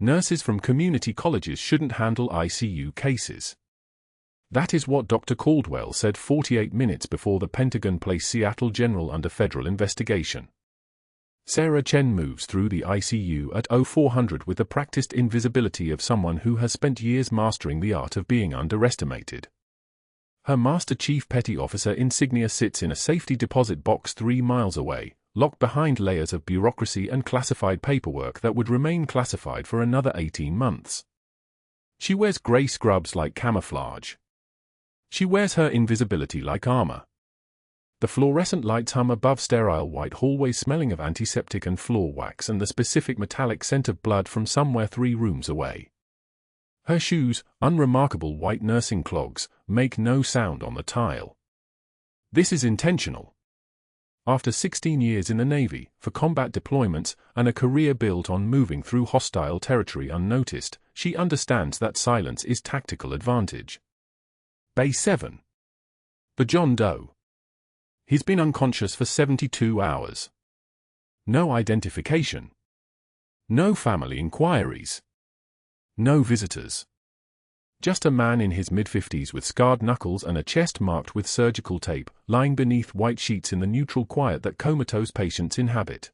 Nurses from community colleges shouldn't handle ICU cases. That is what Dr. Caldwell said 48 minutes before the Pentagon placed Seattle General under federal investigation. Sarah Chen moves through the ICU at 0400 with the practiced invisibility of someone who has spent years mastering the art of being underestimated. Her Master Chief Petty Officer insignia sits in a safety deposit box 3 miles away, locked behind layers of bureaucracy and classified paperwork that would remain classified for another 18 months. She wears gray scrubs like camouflage. She wears her invisibility like armor. The fluorescent lights hum above sterile white hallways smelling of antiseptic and floor wax and the specific metallic scent of blood from somewhere 3 rooms away. Her shoes, unremarkable white nursing clogs, make no sound on the tile. This is intentional. After 16 years in the Navy, for combat deployments, and a career built on moving through hostile territory unnoticed, she understands that silence is tactical advantage. Bay 7. The John Doe. He's been unconscious for 72 hours. No identification. No family inquiries. No visitors. Just a man in his mid-50s with scarred knuckles and a chest marked with surgical tape, lying beneath white sheets in the neutral quiet that comatose patients inhabit.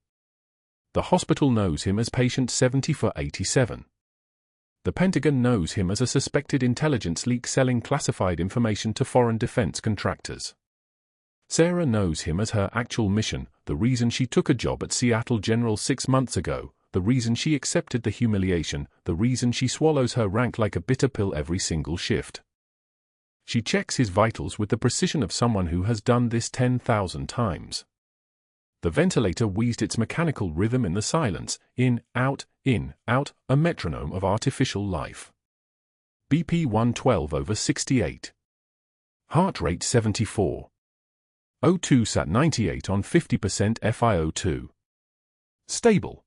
The hospital knows him as patient 70/87. The Pentagon knows him as a suspected intelligence leak selling classified information to foreign defense contractors. Sarah knows him as her actual mission, the reason she took a job at Seattle General 6 months ago, the reason she accepted the humiliation, the reason she swallows her rank like a bitter pill every single shift. She checks his vitals with the precision of someone who has done this 10,000 times. The ventilator wheezed its mechanical rhythm in the silence, in, out, a metronome of artificial life. BP 112/68. Heart rate 74. O2 sat 98 on 50% FiO2. Stable.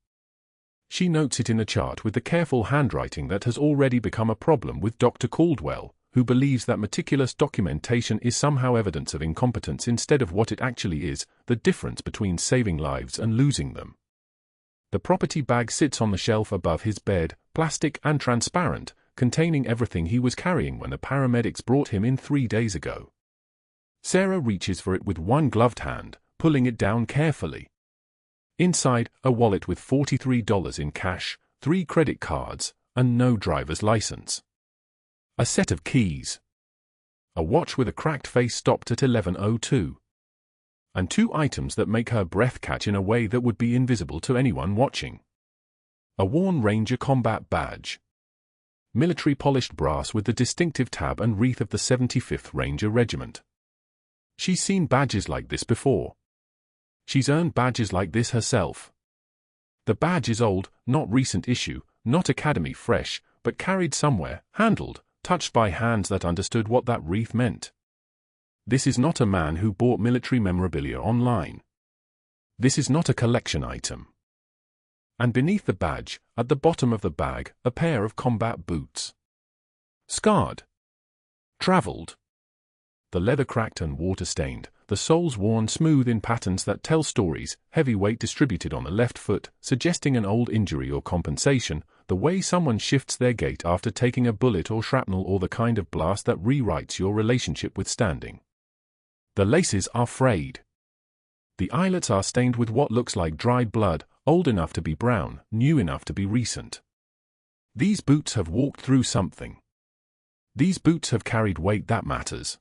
She notes it in a chart with the careful handwriting that has already become a problem with Dr. Caldwell, who believes that meticulous documentation is somehow evidence of incompetence instead of what it actually is, the difference between saving lives and losing them. The property bag sits on the shelf above his bed, plastic and transparent, containing everything he was carrying when the paramedics brought him in 3 days ago. Sarah reaches for it with one gloved hand, pulling it down carefully. Inside, a wallet with $43 in cash, 3 credit cards, and no driver's license. A set of keys. A watch with a cracked face stopped at 11:02. And 2 items that make her breath catch in a way that would be invisible to anyone watching. A worn Ranger combat badge. Military polished brass with the distinctive tab and wreath of the 75th Ranger Regiment. She's seen badges like this before. She's earned badges like this herself. The badge is old, not recent issue, not Academy fresh, but carried somewhere, handled, touched by hands that understood what that wreath meant. This is not a man who bought military memorabilia online. This is not a collection item. And beneath the badge, at the bottom of the bag, a pair of combat boots. Scarred. Traveled. The leather cracked and water-stained, the soles worn smooth in patterns that tell stories, heavy weight distributed on the left foot, suggesting an old injury or compensation, the way someone shifts their gait after taking a bullet or shrapnel or the kind of blast that rewrites your relationship with standing. The laces are frayed. The eyelets are stained with what looks like dried blood, old enough to be brown, new enough to be recent. These boots have walked through something. These boots have carried weight that matters.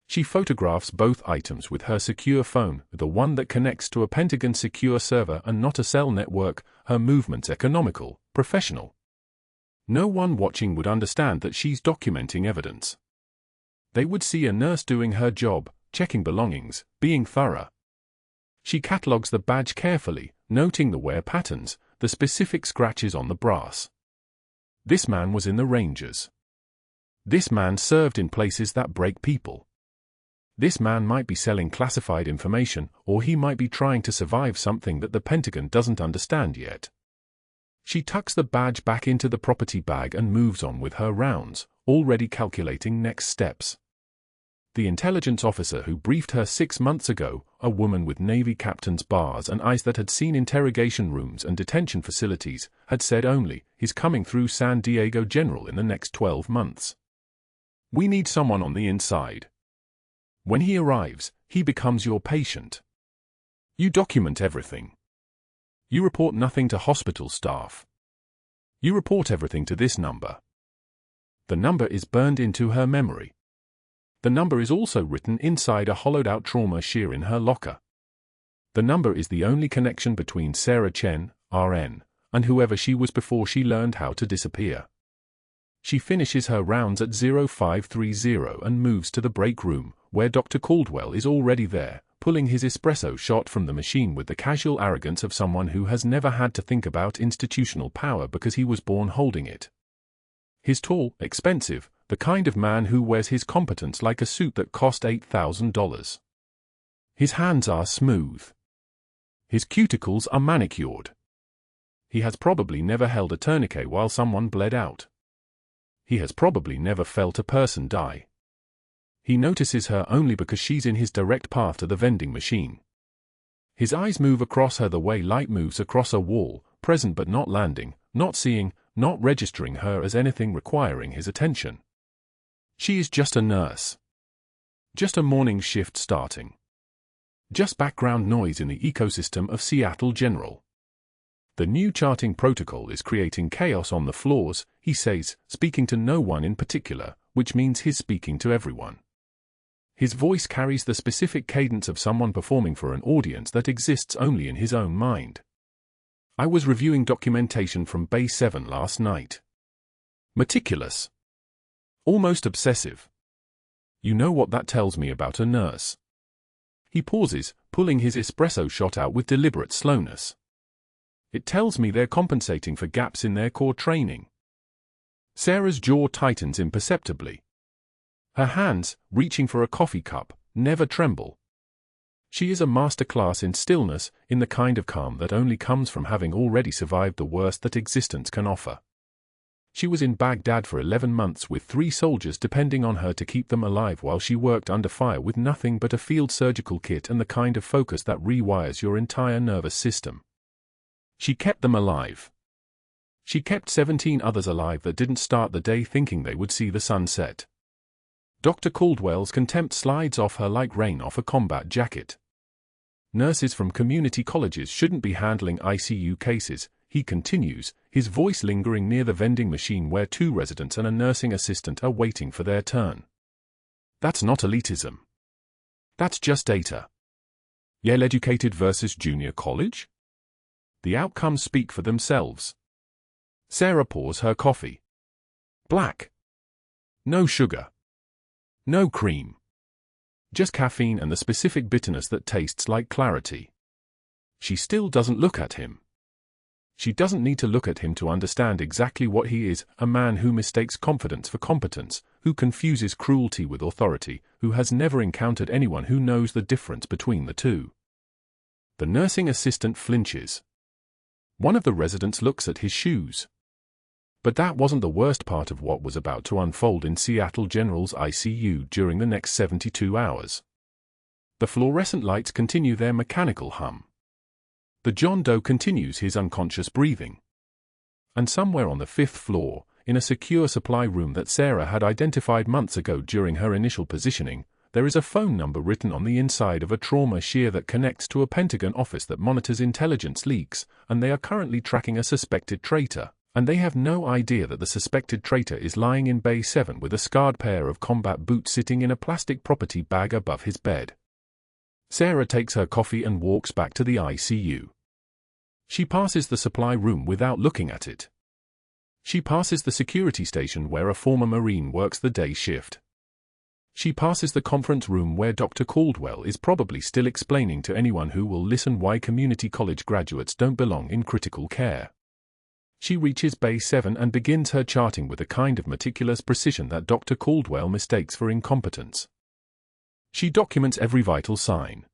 She photographs both items with her secure phone, the one that connects to a Pentagon secure server and not a cell network, her movements economical, professional. No one watching would understand that she's documenting evidence. They would see a nurse doing her job, checking belongings, being thorough. She catalogs the badge carefully, noting the wear patterns, the specific scratches on the brass. This man was in the Rangers. This man served in places that break people. This man might be selling classified information, or he might be trying to survive something that the Pentagon doesn't understand yet. She tucks the badge back into the property bag and moves on with her rounds, already calculating next steps. The intelligence officer who briefed her 6 months ago, a woman with Navy captain's bars and eyes that had seen interrogation rooms and detention facilities, had said only, "He's coming through San Diego General in the next 12 months. We need someone on the inside. When he arrives, he becomes your patient. You document everything. You report nothing to hospital staff. You report everything to this number." The number is burned into her memory. The number is also written inside a hollowed-out trauma shear in her locker. The number is the only connection between Sarah Chen, RN, and whoever she was before she learned how to disappear. She finishes her rounds at 0530 and moves to the break room, where Dr. Caldwell is already there, pulling his espresso shot from the machine with the casual arrogance of someone who has never had to think about institutional power because he was born holding it. He's tall, expensive, the kind of man who wears his competence like a suit that cost $8,000. His hands are smooth. His cuticles are manicured. He has probably never held a tourniquet while someone bled out. He has probably never felt a person die. He notices her only because she's in his direct path to the vending machine. His eyes move across her the way light moves across a wall, present but not landing, not seeing, not registering her as anything requiring his attention. She is just a nurse. Just a morning shift starting. Just background noise in the ecosystem of Seattle General. The new charting protocol is creating chaos on the floors, he says, speaking to no one in particular, which means he's speaking to everyone. His voice carries the specific cadence of someone performing for an audience that exists only in his own mind. I was reviewing documentation from Bay 7 last night. Meticulous. Almost obsessive. You know what that tells me about a nurse. He pauses, pulling his espresso shot out with deliberate slowness. It tells me they're compensating for gaps in their core training. Sarah's jaw tightens imperceptibly. Her hands, reaching for a coffee cup, never tremble. She is a masterclass in stillness, in the kind of calm that only comes from having already survived the worst that existence can offer. She was in Baghdad for 11 months with 3 soldiers depending on her to keep them alive while she worked under fire with nothing but a field surgical kit and the kind of focus that rewires your entire nervous system. She kept them alive. She kept 17 others alive that didn't start the day thinking they would see the sun set. Dr. Caldwell's contempt slides off her like rain off a combat jacket. Nurses from community colleges shouldn't be handling ICU cases, he continues, his voice lingering near the vending machine where 2 residents and a nursing assistant are waiting for their turn. That's not elitism. That's just data. Yale-educated versus junior college? The outcomes speak for themselves. Sarah pours her coffee. Black. No sugar. No cream. Just caffeine and the specific bitterness that tastes like clarity. She still doesn't look at him. She doesn't need to look at him to understand exactly what he is, a man who mistakes confidence for competence, who confuses cruelty with authority, who has never encountered anyone who knows the difference between the two. The nursing assistant flinches. One of the residents looks at his shoes. But that wasn't the worst part of what was about to unfold in Seattle General's ICU during the next 72 hours. The fluorescent lights continue their mechanical hum. The John Doe continues his unconscious breathing. And somewhere on the 5th floor, in a secure supply room that Sarah had identified months ago during her initial positioning, there is a phone number written on the inside of a trauma shear that connects to a Pentagon office that monitors intelligence leaks, and they are currently tracking a suspected traitor. And they have no idea that the suspected traitor is lying in Bay 7 with a scarred pair of combat boots sitting in a plastic property bag above his bed. Sarah takes her coffee and walks back to the ICU. She passes the supply room without looking at it. She passes the security station where a former Marine works the day shift. She passes the conference room where Dr. Caldwell is probably still explaining to anyone who will listen why community college graduates don't belong in critical care. She reaches Bay 7 and begins her charting with a kind of meticulous precision that Dr. Caldwell mistakes for incompetence. She documents every vital sign.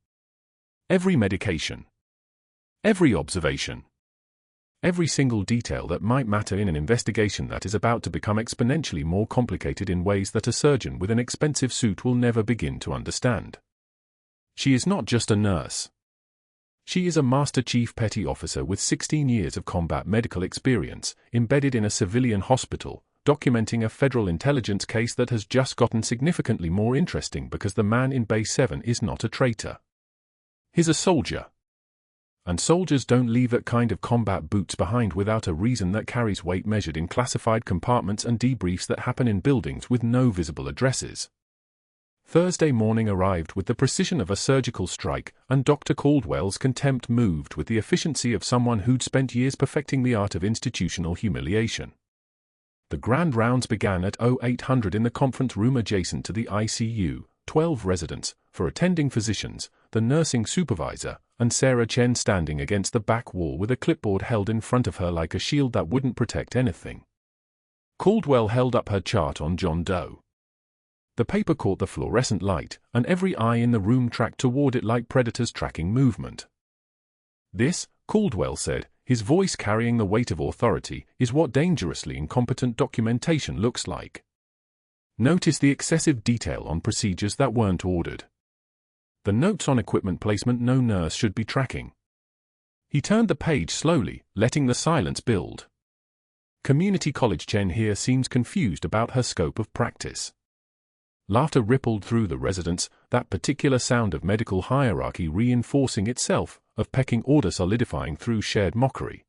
Every medication. Every observation. Every single detail that might matter in an investigation that is about to become exponentially more complicated in ways that a surgeon with an expensive suit will never begin to understand. She is not just a nurse. She is a Master Chief Petty Officer with 16 years of combat medical experience, embedded in a civilian hospital, documenting a federal intelligence case that has just gotten significantly more interesting because the man in Base 7 is not a traitor. He's a soldier. And soldiers don't leave that kind of combat boots behind without a reason that carries weight measured in classified compartments and debriefs that happen in buildings with no visible addresses. Thursday morning arrived with the precision of a surgical strike, and Dr. Caldwell's contempt moved with the efficiency of someone who'd spent years perfecting the art of institutional humiliation. The grand rounds began at 0800 in the conference room adjacent to the ICU, 12 residents, for attending physicians, the nursing supervisor, and Sarah Chen standing against the back wall with a clipboard held in front of her like a shield that wouldn't protect anything. Caldwell held up her chart on John Doe. The paper caught the fluorescent light, and every eye in the room tracked toward it like predators tracking movement. This, Caldwell said, his voice carrying the weight of authority, is what dangerously incompetent documentation looks like. Notice the excessive detail on procedures that weren't ordered. The notes on equipment placement no nurse should be tracking. He turned the page slowly, letting the silence build. Community College Chen here seems confused about her scope of practice. Laughter rippled through the residents, that particular sound of medical hierarchy reinforcing itself, of pecking order solidifying through shared mockery.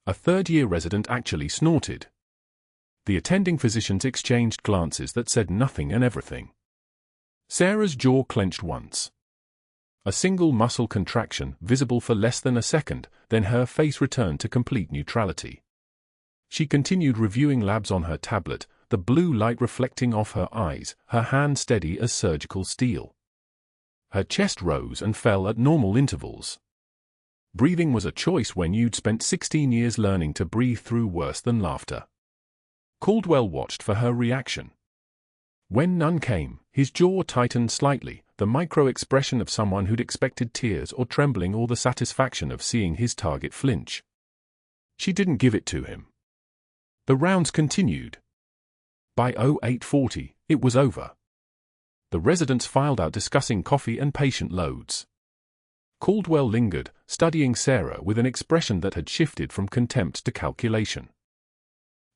A third-year resident actually snorted. The attending physicians exchanged glances that said nothing and everything. Sarah's jaw clenched once. A single muscle contraction, visible for less than a second, then her face returned to complete neutrality. She continued reviewing labs on her tablet, the blue light reflecting off her eyes, her hand steady as surgical steel. Her chest rose and fell at normal intervals. Breathing was a choice when you'd spent 16 years learning to breathe through worse than laughter. Caldwell watched for her reaction. When none came, his jaw tightened slightly, the micro-expression of someone who'd expected tears or trembling or the satisfaction of seeing his target flinch. She didn't give it to him. The rounds continued. By 0840, it was over. The residents filed out discussing coffee and patient loads. Caldwell lingered, studying Sarah with an expression that had shifted from contempt to calculation.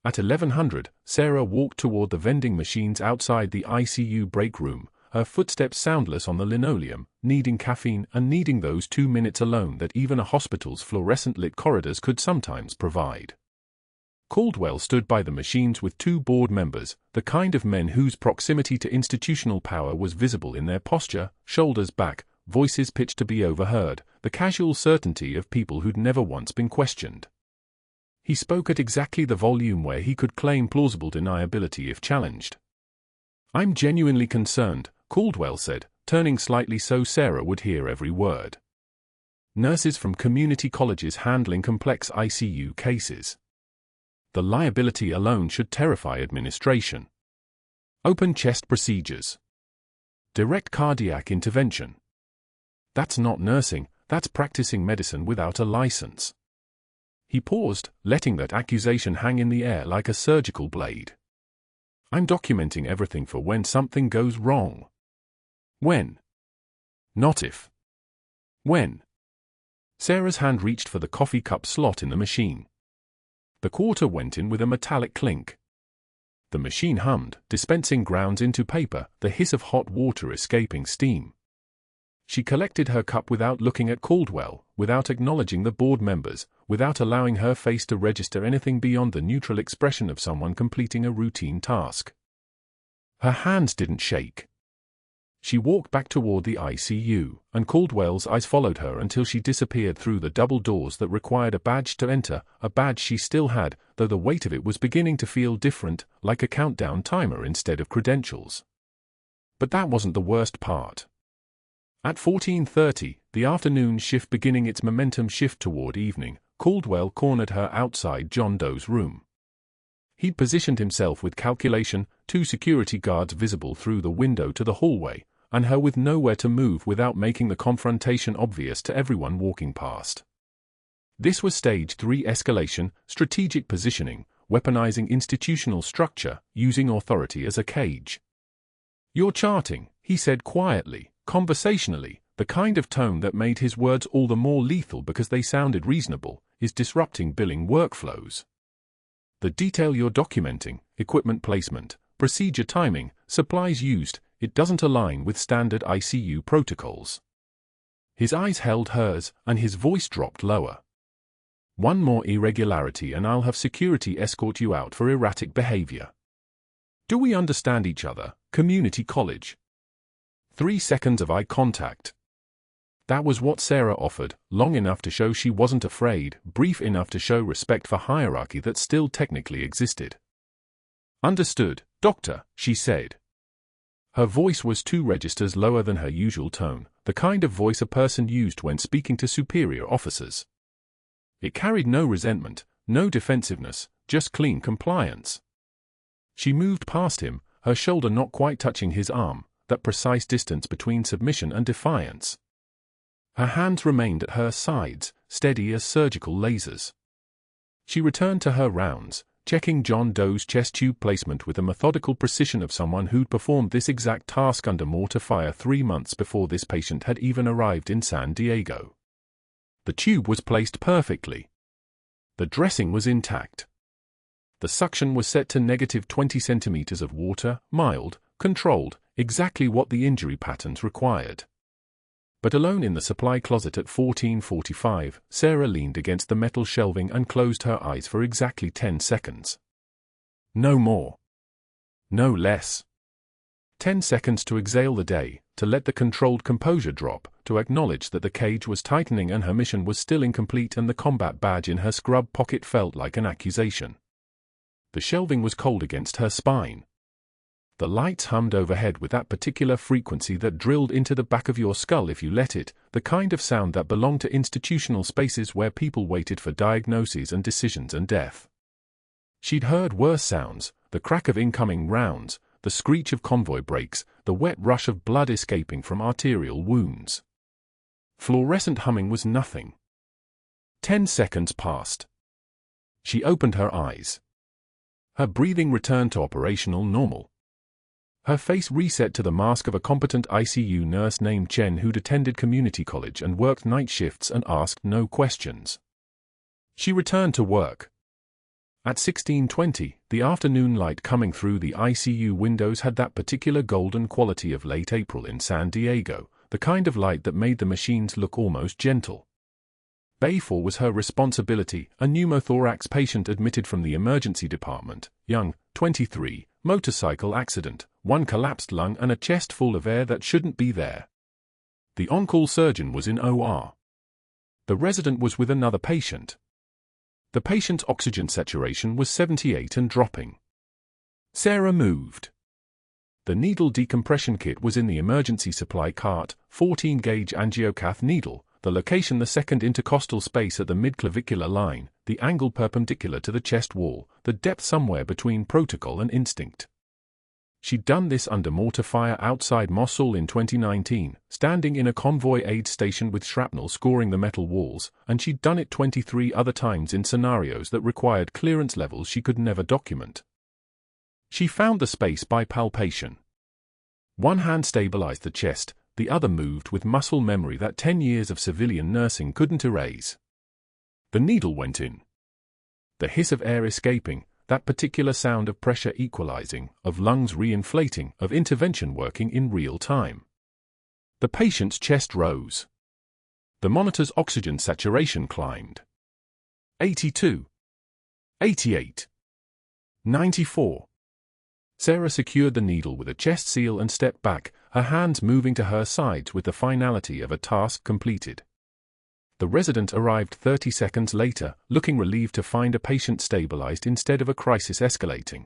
At 1100, Sarah walked toward the vending machines outside the ICU break room, her footsteps soundless on the linoleum, needing caffeine and needing those 2 minutes alone that even a hospital's fluorescent-lit corridors could sometimes provide. Caldwell stood by the machines with 2 board members, the kind of men whose proximity to institutional power was visible in their posture, shoulders back, voices pitched to be overheard, the casual certainty of people who'd never once been questioned. He spoke at exactly the volume where he could claim plausible deniability if challenged. "I'm genuinely concerned," Caldwell said, turning slightly so Sarah would hear every word. "Nurses from community colleges handling complex ICU cases. The liability alone should terrify administration. Open chest procedures. Direct cardiac intervention. That's not nursing, that's practicing medicine without a license." He paused, letting that accusation hang in the air like a surgical blade. "I'm documenting everything for when something goes wrong." "When?" "Not if." "When?" Sarah's hand reached for the coffee cup slot in the machine. The quarter went in with a metallic clink. The machine hummed, dispensing grounds into paper, the hiss of hot water escaping steam. She collected her cup without looking at Caldwell, without acknowledging the board members, without allowing her face to register anything beyond the neutral expression of someone completing a routine task. Her hands didn't shake. She walked back toward the ICU, and Caldwell's eyes followed her until she disappeared through the double doors that required a badge to enter, a badge she still had, though the weight of it was beginning to feel different, like a countdown timer instead of credentials. But that wasn't the worst part. At 14:30, the afternoon shift beginning its momentum shift toward evening, Caldwell cornered her outside John Doe's room. He'd positioned himself with calculation, 2 security guards visible through the window to the hallway, and her with nowhere to move without making the confrontation obvious to everyone walking past. This was Stage 3 escalation, strategic positioning, weaponizing institutional structure, using authority as a cage. "You're charting," he said quietly, conversationally, the kind of tone that made his words all the more lethal because they sounded reasonable, is disrupting billing workflows. "The detail you're documenting, equipment placement, procedure timing, supplies used, it doesn't align with standard ICU protocols." His eyes held hers, and his voice dropped lower. "One more irregularity and I'll have security escort you out for erratic behavior. Do we understand each other, community college?" 3 seconds of eye contact. That was what Sarah offered, long enough to show she wasn't afraid, brief enough to show respect for hierarchy that still technically existed. "Understood, Doctor," she said. Her voice was 2 registers lower than her usual tone, the kind of voice a person used when speaking to superior officers. It carried no resentment, no defensiveness, just clean compliance. She moved past him, her shoulder not quite touching his arm, that precise distance between submission and defiance. Her hands remained at her sides, steady as surgical lasers. She returned to her rounds, checking John Doe's chest tube placement with the methodical precision of someone who'd performed this exact task under mortar fire 3 months before this patient had even arrived in San Diego. The tube was placed perfectly. The dressing was intact. The suction was set to -20 centimeters of water, mild, controlled, exactly what the injury patterns required. But alone in the supply closet at 14:45, Sarah leaned against the metal shelving and closed her eyes for exactly 10 seconds. No more. No less. 10 seconds to exhale the day, to let the controlled composure drop, to acknowledge that the cage was tightening and her mission was still incomplete and the combat badge in her scrub pocket felt like an accusation. The shelving was cold against her spine. The lights hummed overhead with that particular frequency that drilled into the back of your skull if you let it, the kind of sound that belonged to institutional spaces where people waited for diagnoses and decisions and death. She'd heard worse sounds, the crack of incoming rounds, the screech of convoy brakes, the wet rush of blood escaping from arterial wounds. Fluorescent humming was nothing. 10 seconds passed. She opened her eyes. Her breathing returned to operational normal. Her face reset to the mask of a competent ICU nurse named Chen who'd attended community college and worked night shifts and asked no questions. She returned to work. At 16:20, the afternoon light coming through the ICU windows had that particular golden quality of late April in San Diego, the kind of light that made the machines look almost gentle. Bay 4 was her responsibility, a pneumothorax patient admitted from the emergency department, young, 23, motorcycle accident, 1 collapsed lung and a chest full of air that shouldn't be there. The on-call surgeon was in OR. The resident was with another patient. The patient's oxygen saturation was 78 and dropping. Sarah moved. The needle decompression kit was in the emergency supply cart, 14-gauge angiocath needle, the location the second intercostal space at the midclavicular line, the angle perpendicular to the chest wall, the depth somewhere between protocol and instinct. She'd done this under mortar fire outside Mosul in 2019, standing in a convoy aid station with shrapnel scoring the metal walls, and she'd done it 23 other times in scenarios that required clearance levels she could never document. She found the space by palpation. One hand stabilized the chest, the other moved with muscle memory that 10 years of civilian nursing couldn't erase. The needle went in. The hiss of air escaping, that particular sound of pressure equalizing, of lungs reinflating, of intervention working in real time. The patient's chest rose. The monitor's oxygen saturation climbed. 82. 88. 94. Sarah secured the needle with a chest seal and stepped back, her hands moving to her sides with the finality of a task completed. The resident arrived 30 seconds later, looking relieved to find a patient stabilized instead of a crisis escalating.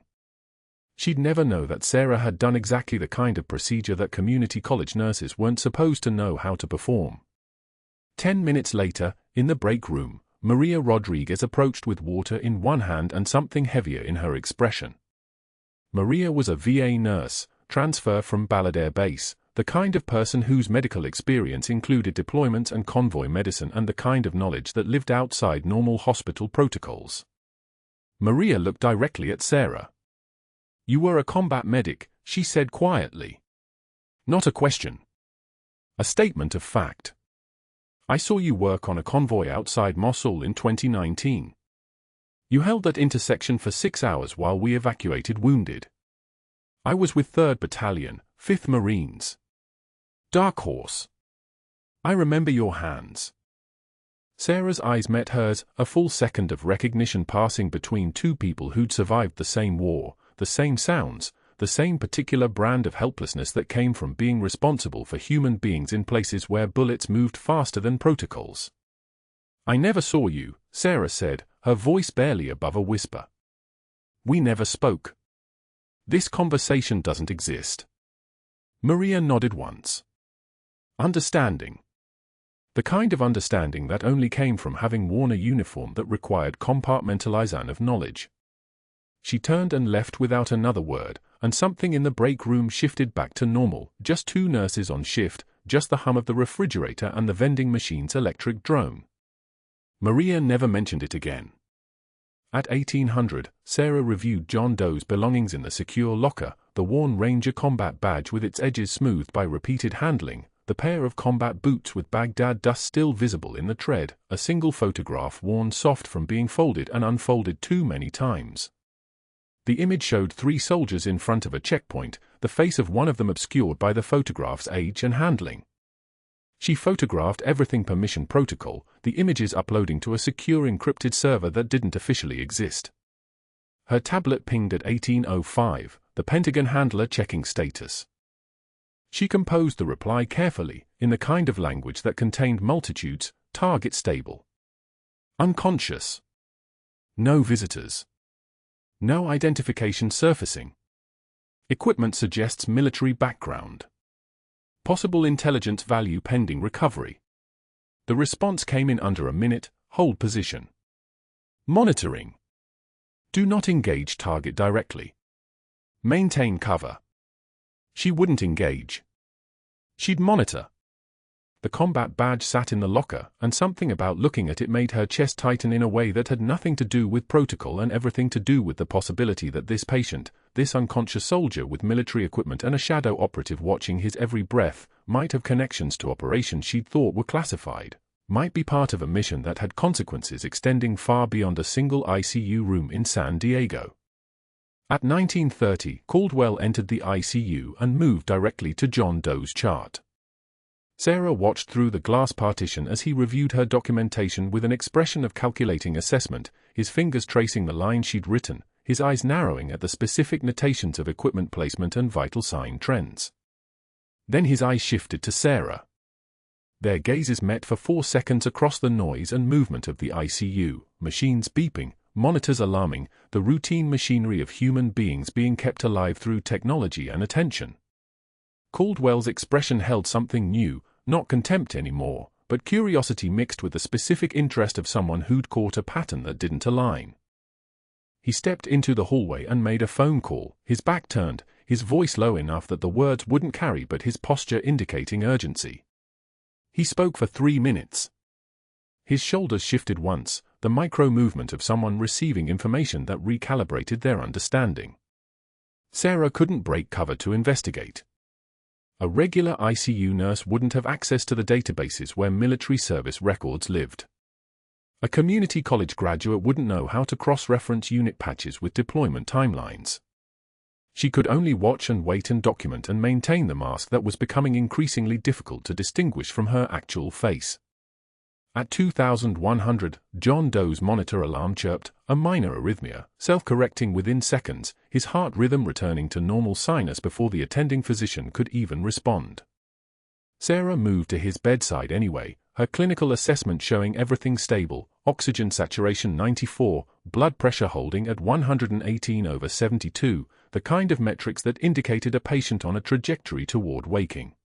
She'd never know that Sarah had done exactly the kind of procedure that community college nurses weren't supposed to know how to perform. 10 minutes later, in the break room, Maria Rodriguez approached with water in one hand and something heavier in her expression. Maria was a VA nurse, transfer from Ballard Air Base, the kind of person whose medical experience included deployment and convoy medicine and the kind of knowledge that lived outside normal hospital protocols. Maria looked directly at Sarah. "You were a combat medic," she said quietly. "Not a question. A statement of fact. I saw you work on a convoy outside Mosul in 2019. You held that intersection for 6 hours while we evacuated wounded. I was with 3rd Battalion, 5th Marines. Dark Horse. I remember your hands." Sarah's eyes met hers, a full second of recognition passing between two people who'd survived the same war, the same sounds, the same particular brand of helplessness that came from being responsible for human beings in places where bullets moved faster than protocols. "I never saw you," Sarah said, her voice barely above a whisper. "We never spoke. This conversation doesn't exist." Maria nodded once. Understanding. The kind of understanding that only came from having worn a uniform that required compartmentalization of knowledge. She turned and left without another word, and something in the break room shifted back to normal, just 2 nurses on shift, just the hum of the refrigerator and the vending machine's electric drone. Maria never mentioned it again. At 1800, Sarah reviewed John Doe's belongings in the secure locker, the worn Ranger combat badge with its edges smoothed by repeated handling, the pair of combat boots with Baghdad dust still visible in the tread, a single photograph worn soft from being folded and unfolded too many times. The image showed 3 soldiers in front of a checkpoint, the face of one of them obscured by the photograph's age and handling. She photographed everything per mission protocol, the images uploading to a secure encrypted server that didn't officially exist. Her tablet pinged at 1805, the Pentagon handler checking status. She composed the reply carefully, in the kind of language that contained multitudes, target stable. Unconscious. No visitors. No identification surfacing. Equipment suggests military background. Possible intelligence value pending recovery. The response came in under a minute. Hold position. Monitoring. Do not engage target directly. Maintain cover. She wouldn't engage. She'd monitor. The combat badge sat in the locker, and something about looking at it made her chest tighten in a way that had nothing to do with protocol and everything to do with the possibility that this patient, this unconscious soldier with military equipment and a shadow operative watching his every breath, might have connections to operations she'd thought were classified, might be part of a mission that had consequences extending far beyond a single ICU room in San Diego. At 1930, Caldwell entered the ICU and moved directly to John Doe's chart. Sarah watched through the glass partition as he reviewed her documentation with an expression of calculating assessment, his fingers tracing the line she'd written, his eyes narrowing at the specific notations of equipment placement and vital sign trends. Then his eyes shifted to Sarah. Their gazes met for 4 seconds across the noise and movement of the ICU, machines beeping, monitors alarming, the routine machinery of human beings being kept alive through technology and attention. Caldwell's expression held something new, not contempt anymore, but curiosity mixed with the specific interest of someone who'd caught a pattern that didn't align. He stepped into the hallway and made a phone call, his back turned, his voice low enough that the words wouldn't carry but his posture indicating urgency. He spoke for 3 minutes. His shoulders shifted once, the micro-movement of someone receiving information that recalibrated their understanding. Sarah couldn't break cover to investigate. A regular ICU nurse wouldn't have access to the databases where military service records lived. A community college graduate wouldn't know how to cross-reference unit patches with deployment timelines. She could only watch and wait and document and maintain the mask that was becoming increasingly difficult to distinguish from her actual face. At 2100, John Doe's monitor alarm chirped, a minor arrhythmia, self-correcting within seconds, his heart rhythm returning to normal sinus before the attending physician could even respond. Sarah moved to his bedside anyway, her clinical assessment showing everything stable, oxygen saturation 94, blood pressure holding at 118/72, the kind of metrics that indicated a patient on a trajectory toward waking.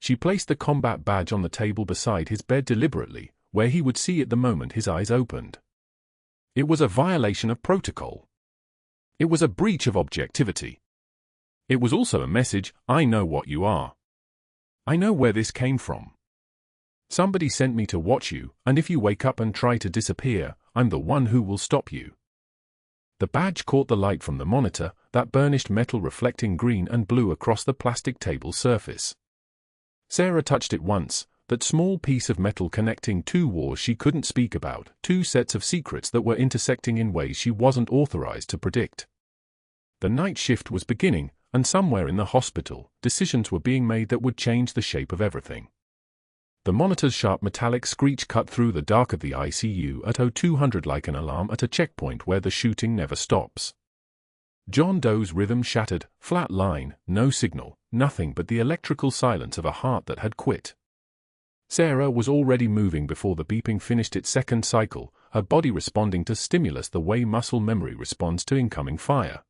She placed the combat badge on the table beside his bed deliberately, where he would see it the moment his eyes opened. It was a violation of protocol. It was a breach of objectivity. It was also a message, I know what you are. I know where this came from. Somebody sent me to watch you, and if you wake up and try to disappear, I'm the one who will stop you. The badge caught the light from the monitor, that burnished metal reflecting green and blue across the plastic table surface. Sarah touched it once, that small piece of metal connecting two wars she couldn't speak about, two sets of secrets that were intersecting in ways she wasn't authorized to predict. The night shift was beginning, and somewhere in the hospital, decisions were being made that would change the shape of everything. The monitor's sharp metallic screech cut through the dark of the ICU at 0200 like an alarm at a checkpoint where the shooting never stops. John Doe's rhythm shattered, flat line, no signal, nothing but the electrical silence of a heart that had quit. Sarah was already moving before the beeping finished its second cycle, her body responding to stimulus the way muscle memory responds to incoming fire.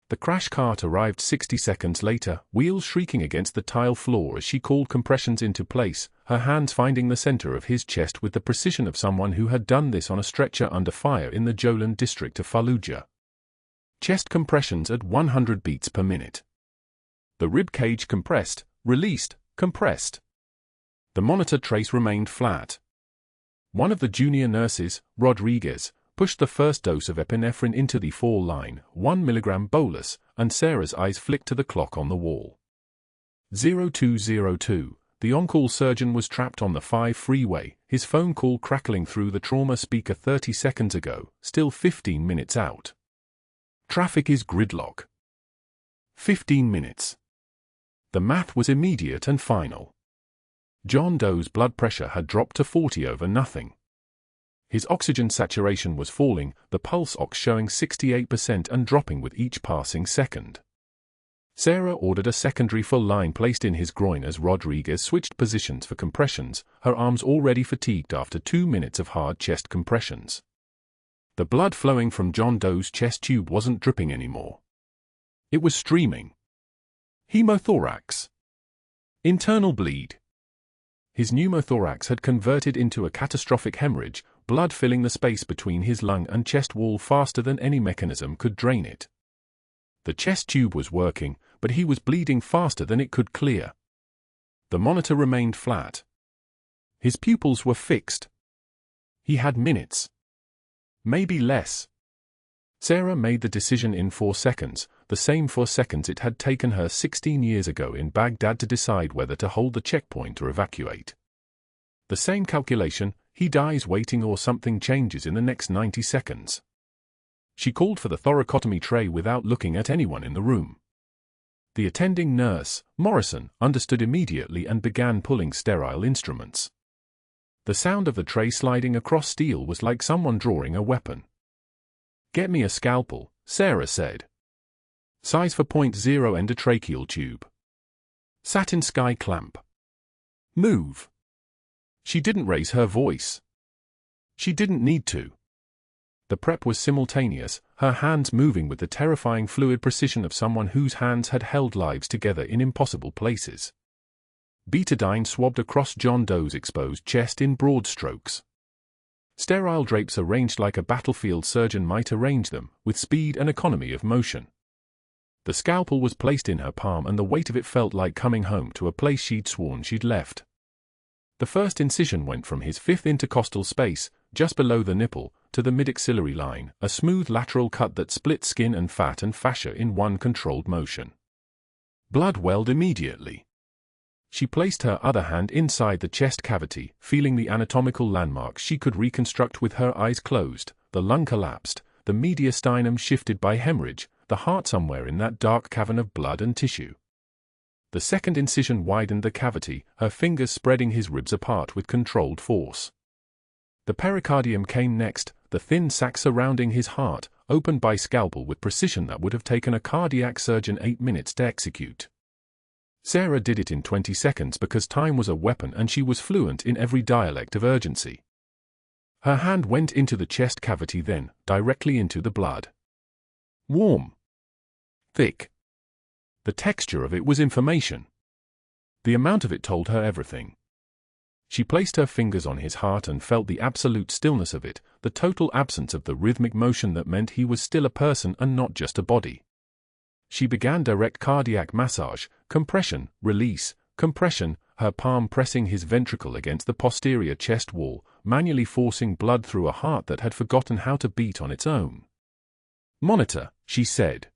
The crash cart arrived 60 seconds later, wheels shrieking against the tile floor as she called compressions into place, her hands finding the center of his chest with the precision of someone who had done this on a stretcher under fire in the Jolan district of Fallujah. Chest compressions at 100 beats per minute. The rib cage compressed, released, compressed. The monitor trace remained flat. One of the junior nurses, Rodriguez, pushed the first dose of epinephrine into the 4-line, 1 milligram bolus, and Sarah's eyes flicked to the clock on the wall. 0202, the on-call surgeon was trapped on the 5 freeway, his phone call crackling through the trauma speaker 30 seconds ago, still 15 minutes out. Traffic is gridlock. 15 minutes. The math was immediate and final. John Doe's blood pressure had dropped to 40 over nothing. His oxygen saturation was falling, the pulse ox showing 68% and dropping with each passing second. Sarah ordered a secondary full line placed in his groin as Rodriguez switched positions for compressions, her arms already fatigued after 2 minutes of hard chest compressions. The blood flowing from John Doe's chest tube wasn't dripping anymore. It was streaming. Hemothorax. Internal bleed. His pneumothorax had converted into a catastrophic hemorrhage, blood filling the space between his lung and chest wall faster than any mechanism could drain it. The chest tube was working, but he was bleeding faster than it could clear. The monitor remained flat. His pupils were fixed. He had minutes. Maybe less. Sarah made the decision in 4 seconds, the same 4 seconds it had taken her 16 years ago in Baghdad to decide whether to hold the checkpoint or evacuate. The same calculation, he dies waiting or something changes in the next 90 seconds. She called for the thoracotomy tray without looking at anyone in the room. The attending nurse, Morrison, understood immediately and began pulling sterile instruments. The sound of the tray sliding across steel was like someone drawing a weapon. "Get me a scalpel," Sarah said. "Size for .0 endotracheal tube. Satin sky clamp. Move." She didn't raise her voice. She didn't need to. The prep was simultaneous, her hands moving with the terrifying fluid precision of someone whose hands had held lives together in impossible places. Betadine swabbed across John Doe's exposed chest in broad strokes. Sterile drapes arranged like a battlefield surgeon might arrange them, with speed and economy of motion. The scalpel was placed in her palm and the weight of it felt like coming home to a place she'd sworn she'd left. The first incision went from his 5th intercostal space, just below the nipple, to the mid-axillary line, a smooth lateral cut that split skin and fat and fascia in one controlled motion. Blood welled immediately. She placed her other hand inside the chest cavity, feeling the anatomical landmarks she could reconstruct with her eyes closed. The lung collapsed, the mediastinum shifted by hemorrhage, the heart somewhere in that dark cavern of blood and tissue. The second incision widened the cavity, her fingers spreading his ribs apart with controlled force. The pericardium came next, the thin sac surrounding his heart, opened by scalpel with precision that would have taken a cardiac surgeon 8 minutes to execute. Sarah did it in 20 seconds because time was a weapon and she was fluent in every dialect of urgency. Her hand went into the chest cavity then, directly into the blood. Warm. Thick. The texture of it was information. The amount of it told her everything. She placed her fingers on his heart and felt the absolute stillness of it, the total absence of the rhythmic motion that meant he was still a person and not just a body. She began direct cardiac massage, compression, release, compression, her palm pressing his ventricle against the posterior chest wall, manually forcing blood through a heart that had forgotten how to beat on its own. "Monitor," she said.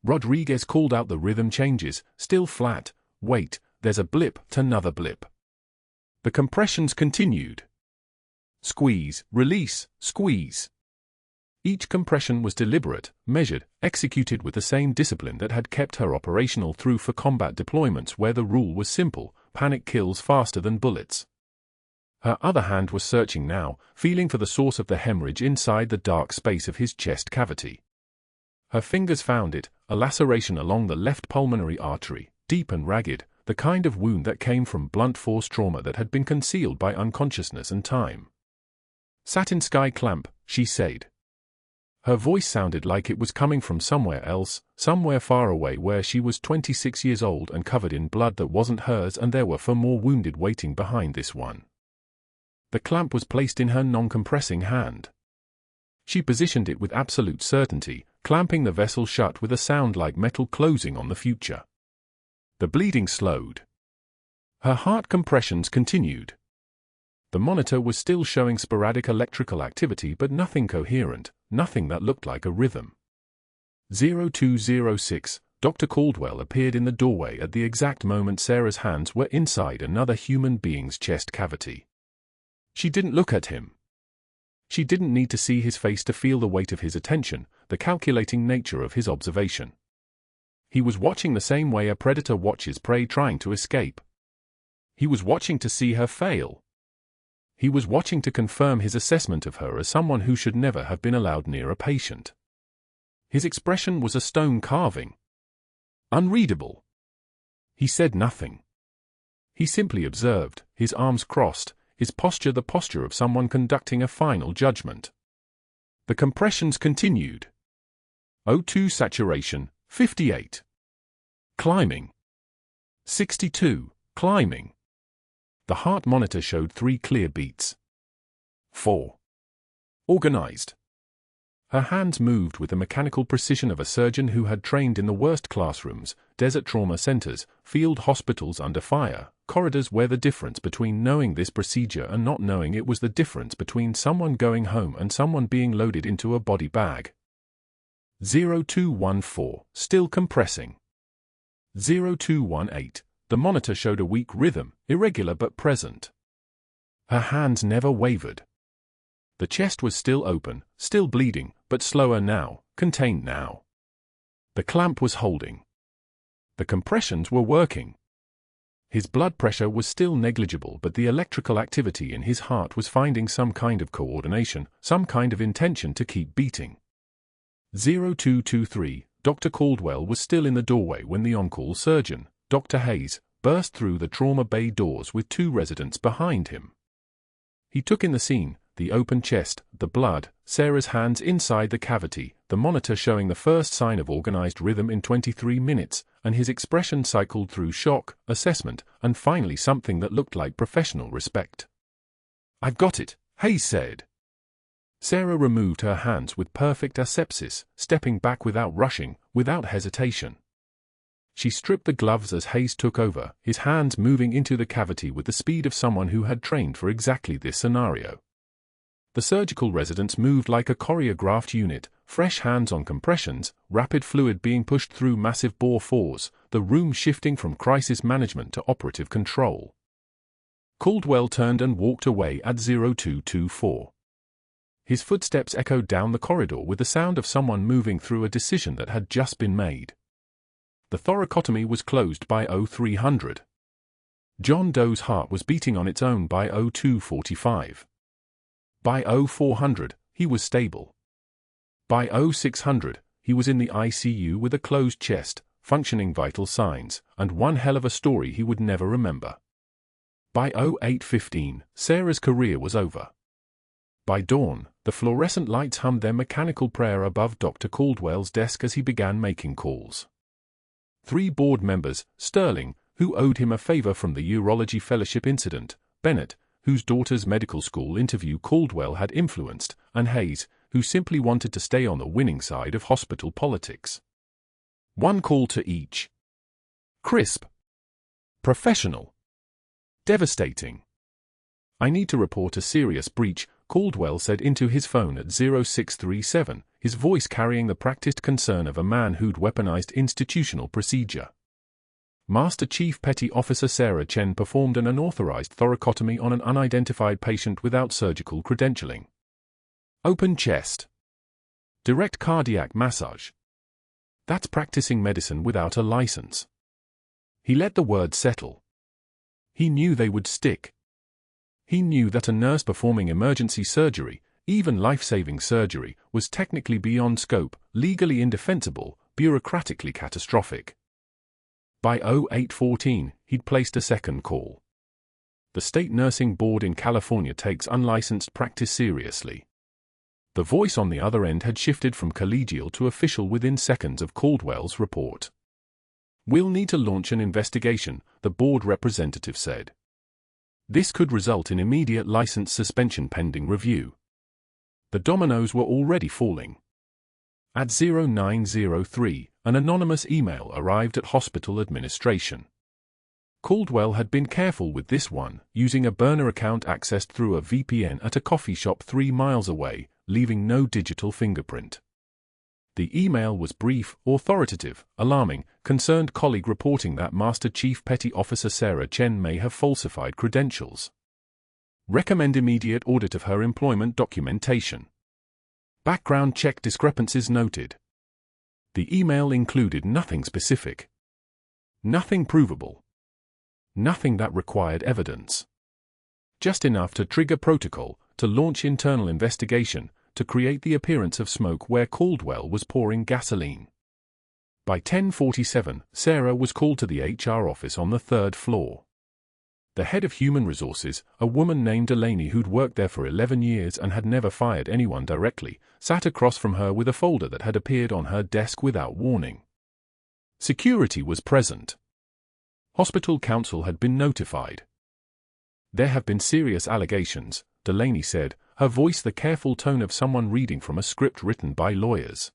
Rodriguez called out the rhythm changes, still flat. "Wait, there's a blip, another blip." The compressions continued. Squeeze, release, squeeze. Each compression was deliberate, measured, executed with the same discipline that had kept her operational through for combat deployments where the rule was simple: panic kills faster than bullets. Her other hand was searching now, feeling for the source of the hemorrhage inside the dark space of his chest cavity. Her fingers found it, a laceration along the left pulmonary artery, deep and ragged, the kind of wound that came from blunt force trauma that had been concealed by unconsciousness and time. "Satin sky clamp," she said. Her voice sounded like it was coming from somewhere else, somewhere far away where she was 26 years old and covered in blood that wasn't hers, and there were 4 more wounded waiting behind this one. The clamp was placed in her non-compressing hand. She positioned it with absolute certainty, clamping the vessel shut with a sound like metal closing on the future. The bleeding slowed. Her heart compressions continued. The monitor was still showing sporadic electrical activity, but nothing coherent, nothing that looked like a rhythm. 0206, Dr. Caldwell appeared in the doorway at the exact moment Sarah's hands were inside another human being's chest cavity. She didn't look at him. She didn't need to see his face to feel the weight of his attention, the calculating nature of his observation. He was watching the same way a predator watches prey trying to escape. He was watching to see her fail. He was watching to confirm his assessment of her as someone who should never have been allowed near a patient. His expression was a stone carving. Unreadable. He said nothing. He simply observed, his arms crossed, his posture the posture of someone conducting a final judgment. The compressions continued. O2 saturation, 58. Climbing. 62, climbing. The heart monitor showed 3 clear beats. 4. Organized. Her hands moved with the mechanical precision of a surgeon who had trained in the worst classrooms, desert trauma centers, field hospitals under fire, corridors where the difference between knowing this procedure and not knowing it was the difference between someone going home and someone being loaded into a body bag. 0214, still compressing. 0218. The monitor showed a weak rhythm, irregular but present. Her hands never wavered. The chest was still open, still bleeding, but slower now, contained now. The clamp was holding. The compressions were working. His blood pressure was still negligible, but the electrical activity in his heart was finding some kind of coordination, some kind of intention to keep beating. 0223, Dr. Caldwell was still in the doorway when the on-call surgeon, Dr. Hayes, burst through the trauma bay doors with 2 residents behind him. He took in the scene, the open chest, the blood, Sarah's hands inside the cavity, the monitor showing the first sign of organized rhythm in 23 minutes, and his expression cycled through shock, assessment, and finally something that looked like professional respect. "I've got it," Hayes said. Sarah removed her hands with perfect asepsis, stepping back without rushing, without hesitation. She stripped the gloves as Hayes took over, his hands moving into the cavity with the speed of someone who had trained for exactly this scenario. The surgical residents moved like a choreographed unit, fresh hands on compressions, rapid fluid being pushed through massive bore 4s, the room shifting from crisis management to operative control. Caldwell turned and walked away at 0224. His footsteps echoed down the corridor with the sound of someone moving through a decision that had just been made. The thoracotomy was closed by 0300. John Doe's heart was beating on its own by 0245. By 0400, he was stable. By 0600, he was in the ICU with a closed chest, functioning vital signs, and one hell of a story he would never remember. By 0815, Sarah's career was over. By dawn, the fluorescent lights hummed their mechanical prayer above Dr. Caldwell's desk as he began making calls. 3 board members, Sterling, who owed him a favor from the urology fellowship incident, Bennett, whose daughter's medical school interview Caldwell had influenced, and Hayes, who simply wanted to stay on the winning side of hospital politics. 1 call to each. Crisp. Professional. Devastating. "I need to report a serious breach," Caldwell said into his phone at 0637, his voice carrying the practiced concern of a man who'd weaponized institutional procedure. Master Chief Petty Officer Sarah Chen performed an unauthorized thoracotomy on an unidentified patient without surgical credentialing. Open chest. Direct cardiac massage. That's practicing medicine without a license. He let the words settle. He knew they would stick. He knew that a nurse performing emergency surgery, even life-saving surgery, was technically beyond scope, legally indefensible, bureaucratically catastrophic. By 0814, he'd placed a second call. The state nursing board in California takes unlicensed practice seriously. The voice on the other end had shifted from collegial to official within seconds of Caldwell's report. "We'll need to launch an investigation," the board representative said. "This could result in immediate license suspension pending review." The dominoes were already falling. At 0903, an anonymous email arrived at hospital administration. Caldwell had been careful with this one, using a burner account accessed through a VPN at a coffee shop 3 miles away, leaving no digital fingerprint. The email was brief, authoritative, alarming, concerned colleague reporting that Master Chief Petty Officer Sarah Chen may have falsified credentials. Recommend immediate audit of her employment documentation. Background check discrepancies noted. The email included nothing specific. Nothing provable. Nothing that required evidence. Just enough to trigger protocol, to launch internal investigation, to create the appearance of smoke where Caldwell was pouring gasoline. By 10:47, Sarah was called to the HR office on the 3rd floor. The head of human resources, a woman named Delaney who'd worked there for 11 years and had never fired anyone directly, sat across from her with a folder that had appeared on her desk without warning. Security was present. Hospital counsel had been notified. "There have been serious allegations," Delaney said, her voice the careful tone of someone reading from a script written by lawyers.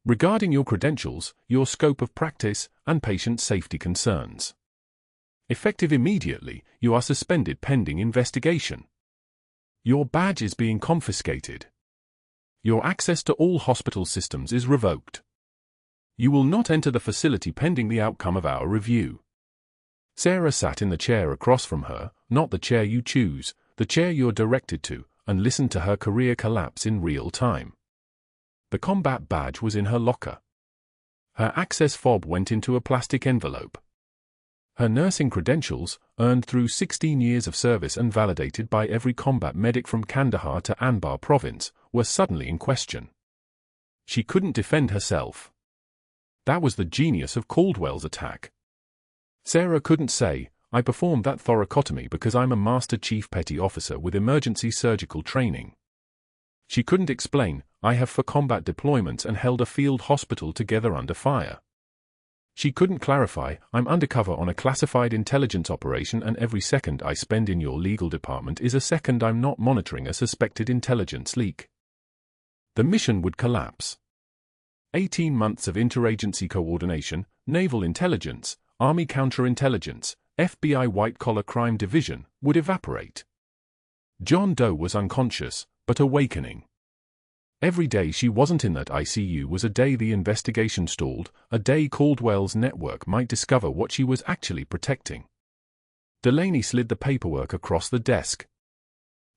"Regarding your credentials, your scope of practice, and patient safety concerns. Effective immediately, you are suspended pending investigation. Your badge is being confiscated. Your access to all hospital systems is revoked. You will not enter the facility pending the outcome of our review." Sarah sat in the chair across from her, not the chair you choose, the chair you're directed to, and listened to her career collapse in real time. The combat badge was in her locker. Her access fob went into a plastic envelope. Her nursing credentials, earned through 16 years of service and validated by every combat medic from Kandahar to Anbar province, were suddenly in question. She couldn't defend herself. That was the genius of Caldwell's attack. Sarah couldn't say, "I performed that thoracotomy because I'm a Master Chief Petty Officer with emergency surgical training." She couldn't explain, "I have for combat deployments and held a field hospital together under fire." She couldn't clarify, "I'm undercover on a classified intelligence operation and every second I spend in your legal department is a second I'm not monitoring a suspected intelligence leak." The mission would collapse. 18 months of interagency coordination, naval intelligence, Army counterintelligence, FBI white-collar crime division, would evaporate. John Doe was unconscious, but awakening. Every day she wasn't in that ICU was a day the investigation stalled, a day Caldwell's network might discover what she was actually protecting. Delaney slid the paperwork across the desk.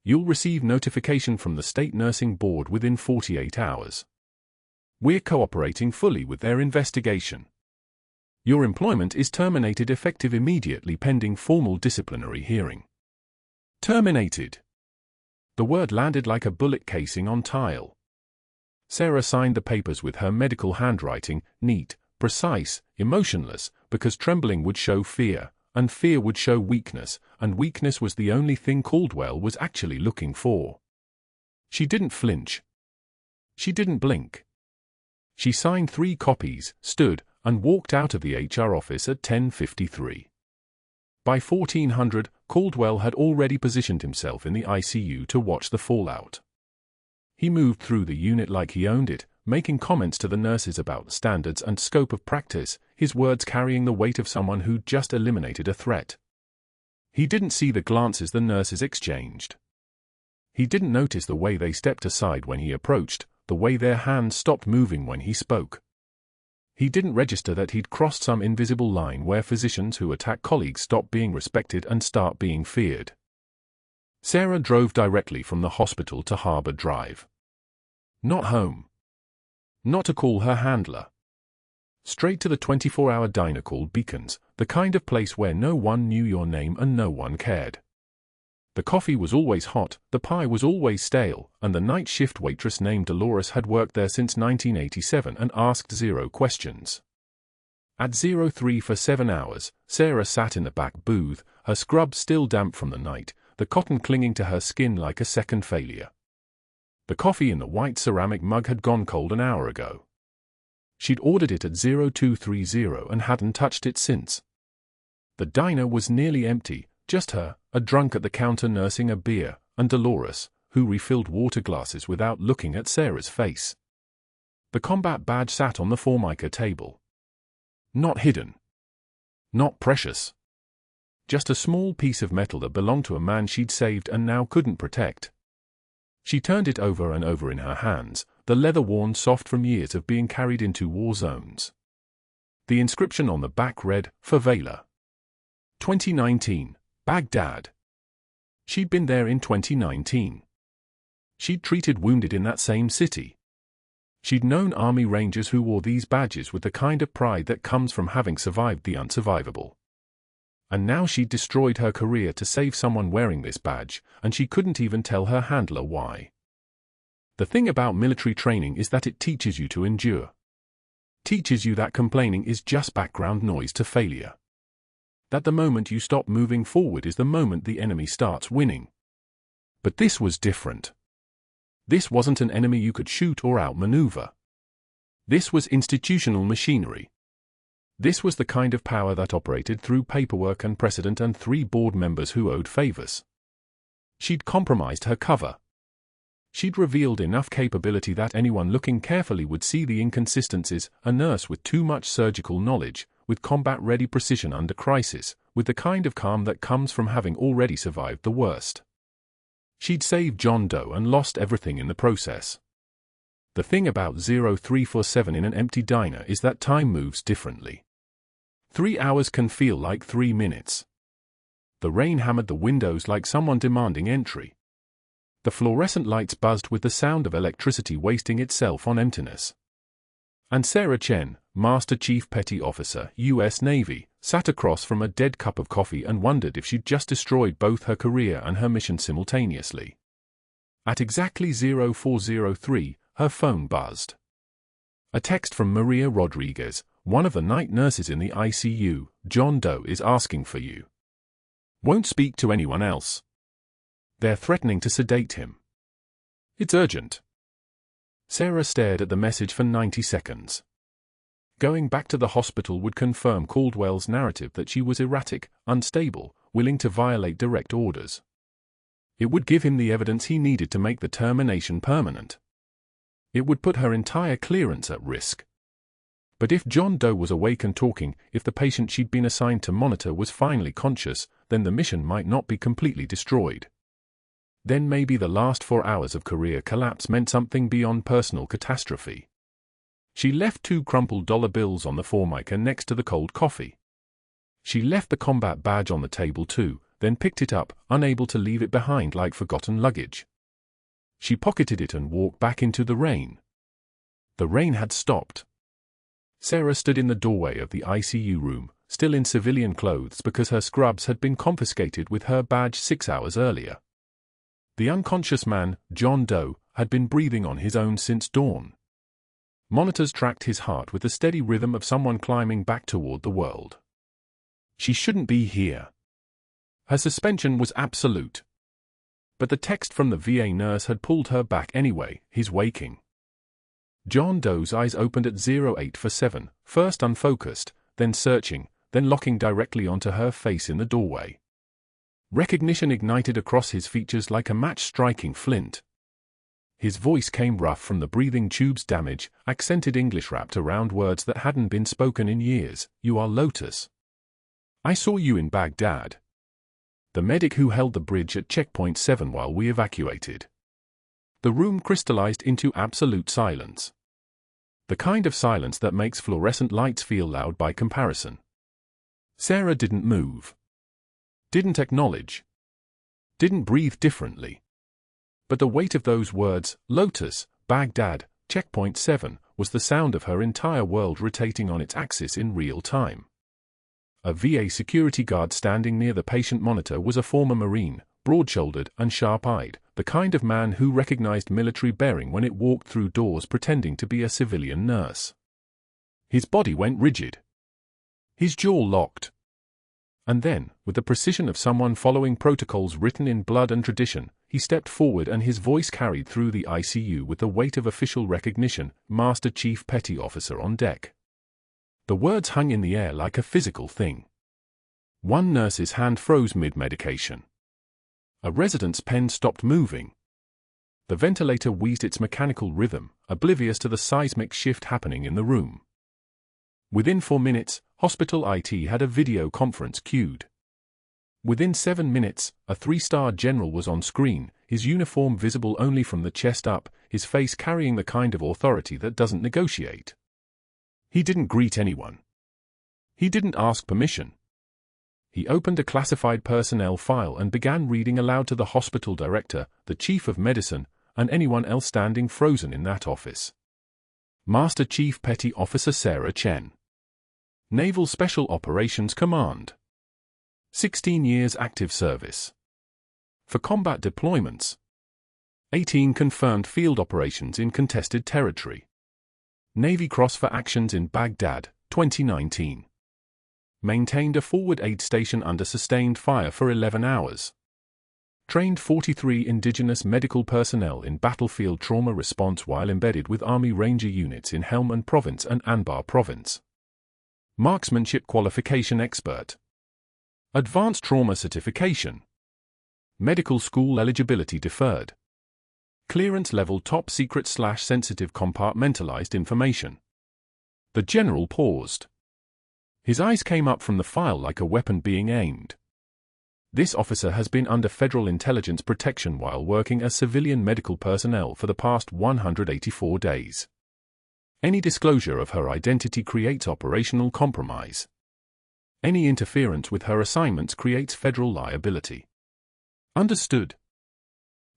"You'll receive notification from the State Nursing Board within 48 hours. We're cooperating fully with their investigation. Your employment is terminated effective immediately pending formal disciplinary hearing." Terminated. The word landed like a bullet casing on tile. Sarah signed the papers with her medical handwriting, neat, precise, emotionless, because trembling would show fear, and fear would show weakness, and weakness was the only thing Caldwell was actually looking for. She didn't flinch. She didn't blink. She signed 3 copies, stood, and walked out of the HR office at 10:53. By 1400, Caldwell had already positioned himself in the ICU to watch the fallout. He moved through the unit like he owned it, making comments to the nurses about standards and scope of practice, his words carrying the weight of someone who'd just eliminated a threat. He didn't see the glances the nurses exchanged. He didn't notice the way they stepped aside when he approached, the way their hands stopped moving when he spoke. He didn't register that he'd crossed some invisible line where physicians who attack colleagues stop being respected and start being feared. Sarah drove directly from the hospital to Harbor Drive. Not home. Not to call her handler. Straight to the 24-hour diner called Beacons, the kind of place where no one knew your name and no one cared. The coffee was always hot, the pie was always stale, and the night shift waitress named Dolores had worked there since 1987 and asked 0 questions. At 03 for 7 hours, Sarah sat in the back booth, her scrub still damp from the night, the cotton clinging to her skin like a second failure. The coffee in the white ceramic mug had gone cold an hour ago. She'd ordered it at 0230 and hadn't touched it since. The diner was nearly empty, just her, a drunk at the counter nursing a beer, and Dolores, who refilled water glasses without looking at Sarah's face. The combat badge sat on the Formica table. Not hidden. Not precious. Just a small piece of metal that belonged to a man she'd saved and now couldn't protect. She turned it over and over in her hands, the leather worn soft from years of being carried into war zones. The inscription on the back read, Favela. 2019, Baghdad. She'd been there in 2019. She'd treated wounded in that same city. She'd known Army Rangers who wore these badges with the kind of pride that comes from having survived the unsurvivable. And now she'd destroyed her career to save someone wearing this badge, and she couldn't even tell her handler why. The thing about military training is that it teaches you to endure. Teaches you that complaining is just background noise to failure. That the moment you stop moving forward is the moment the enemy starts winning. But this was different. This wasn't an enemy you could shoot or outmaneuver. This was institutional machinery. This was the kind of power that operated through paperwork and precedent and 3 board members who owed favors. She'd compromised her cover. She'd revealed enough capability that anyone looking carefully would see the inconsistencies, a nurse with too much surgical knowledge, with combat-ready precision under crisis, with the kind of calm that comes from having already survived the worst. She'd saved John Doe and lost everything in the process. The thing about 0347 in an empty diner is that time moves differently. 3 hours can feel like 3 minutes. The rain hammered the windows like someone demanding entry. The fluorescent lights buzzed with the sound of electricity wasting itself on emptiness. And Sarah Chen, Master Chief Petty Officer, U.S. Navy, sat across from a dead cup of coffee and wondered if she'd just destroyed both her career and her mission simultaneously. At exactly 0403, her phone buzzed. A text from Maria Rodriguez, one of the night nurses in the ICU. John Doe is asking for you. Won't speak to anyone else. They're threatening to sedate him. It's urgent. Sarah stared at the message for 90 seconds. Going back to the hospital would confirm Caldwell's narrative that she was erratic, unstable, willing to violate direct orders. It would give him the evidence he needed to make the termination permanent. It would put her entire clearance at risk. But if John Doe was awake and talking, if the patient she'd been assigned to monitor was finally conscious, then the mission might not be completely destroyed. Then maybe the last 4 hours of career collapse meant something beyond personal catastrophe. She left 2 crumpled dollar bills on the Formica next to the cold coffee. She left the combat badge on the table too, then picked it up, unable to leave it behind like forgotten luggage. She pocketed it and walked back into the rain. The rain had stopped. Sarah stood in the doorway of the ICU room, still in civilian clothes because her scrubs had been confiscated with her badge 6 hours earlier. The unconscious man, John Doe, had been breathing on his own since dawn. Monitors tracked his heart with the steady rhythm of someone climbing back toward the world. She shouldn't be here. Her suspension was absolute. But the text from the VA nurse had pulled her back anyway. He's waking. John Doe's eyes opened at 0847, first unfocused, then searching, then locking directly onto her face in the doorway. Recognition ignited across his features like a match striking flint. His voice came rough from the breathing tube's damage, accented English wrapped around words that hadn't been spoken in years. "You are Lotus. I saw you in Baghdad." The medic who held the bridge at checkpoint 7 while we evacuated. The room crystallized into absolute silence. The kind of silence that makes fluorescent lights feel loud by comparison. Sarah didn't move. Didn't acknowledge. Didn't breathe differently. But the weight of those words, Lotus, Baghdad, checkpoint 7, was the sound of her entire world rotating on its axis in real time. A VA security guard standing near the patient monitor was a former Marine, broad-shouldered and sharp-eyed, the kind of man who recognized military bearing when it walked through doors pretending to be a civilian nurse. His body went rigid. His jaw locked. And then, with the precision of someone following protocols written in blood and tradition, he stepped forward and his voice carried through the ICU with the weight of official recognition, "Master Chief Petty Officer on deck." The words hung in the air like a physical thing. One nurse's hand froze mid-medication. A resident's pen stopped moving. The ventilator wheezed its mechanical rhythm, oblivious to the seismic shift happening in the room. Within 4 minutes, hospital IT had a video conference queued. Within 7 minutes, a 3-star general was on screen, his uniform visible only from the chest up, his face carrying the kind of authority that doesn't negotiate. He didn't greet anyone. He didn't ask permission. He opened a classified personnel file and began reading aloud to the hospital director, the chief of medicine, and anyone else standing frozen in that office. Master Chief Petty Officer Sarah Chen. Naval Special Operations Command. 16 years active service. For combat deployments. 18 confirmed field operations in contested territory. Navy Cross for actions in Baghdad, 2019. Maintained a forward aid station under sustained fire for 11 hours. Trained 43 indigenous medical personnel in battlefield trauma response while embedded with Army Ranger units in Helmand Province and Anbar Province. Marksmanship qualification expert. Advanced trauma certification. Medical school eligibility deferred. Clearance level top secret/sensitive compartmentalized information. The general paused. His eyes came up from the file like a weapon being aimed. This officer has been under federal intelligence protection while working as civilian medical personnel for the past 184 days. Any disclosure of her identity creates operational compromise. Any interference with her assignments creates federal liability. Understood?